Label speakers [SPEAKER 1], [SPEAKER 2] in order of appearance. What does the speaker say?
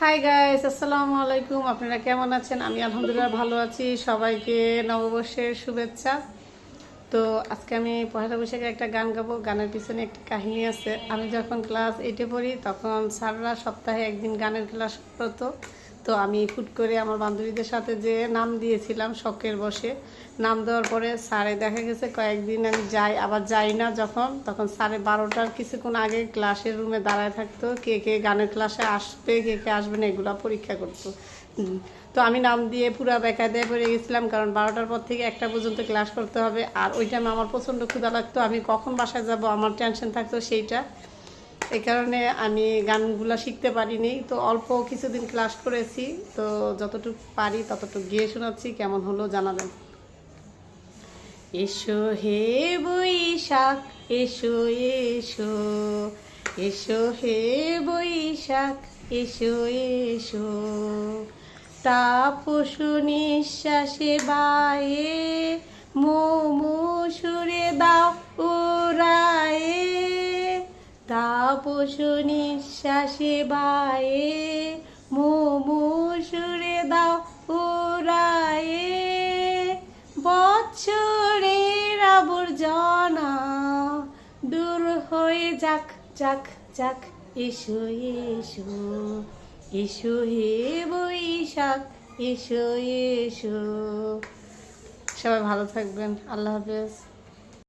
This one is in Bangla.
[SPEAKER 1] হাই গাইস, আসসালামু আলাইকুম। আপনারা কেমন আছেন? আমি আলহামদুলিল্লাহ ভালো আছি। সবাইকে নববর্ষের শুভেচ্ছা। তো আজকে আমি পহেলা বৈশাখে একটা গান গাবো। গানের পিছনে একটি কাহিনী আছে। আমি যখন ক্লাস 8-এ পড়ি তখন স্যাররা সপ্তাহে একদিন গানের ক্লাস করতো। তো আমি হুট করে আমার বান্ধবীদের সাথে যে নাম দিয়েছিলাম শখের বসে, নাম দেওয়ার পরে স্যারে দেখা গেছে কয়েকদিন আমি যাই আবার যাই না, তখন স্যারে 12টার কিছুক্ষণ আগে ক্লাসের রুমে দাঁড়ায় থাকতো, কে কে গানের ক্লাসে আসবে কে কে আসবে না এগুলো পরীক্ষা করতো। তো আমি নাম দিয়ে পুরো বেকায়দায় পড়ে গেছিলাম, কারণ 12টার পর থেকে 1টা পর্যন্ত ক্লাস করতে হবে। আর ওই টাইমে আমার প্রচণ্ড ক্ষুধা লাগতো, আমি কখন বাসায় যাব আমার টেনশন থাকতো সেইটা। এই কারণে আমি গানগুলো শিখতে পারিনি। তো অল্প কিছুদিন ক্লাস করেছি, তো যতটুকু পারি ততটুকু গিয়ে শোনাচ্ছি, কেমন হলো জানাবেন। এসো হে বৈশাখ এসো এসো, এসো হে বৈশাখ এসো এসো, তাপসু নিঃশ্বাসে বায়ে মোমো সুরে দাও উড়ায়ে, তাপসু নিঃশ্বাসে বায়ে মোমো সুরে দাও উড়ায়ে, বছরের আবর্জনা দূর হয়ে যাক যাক যাক, এসো এসো, এসো হে বৈশাখ এসো এসো। সবাই ভালো থাকবেন। আল্লাহ হাফেজ।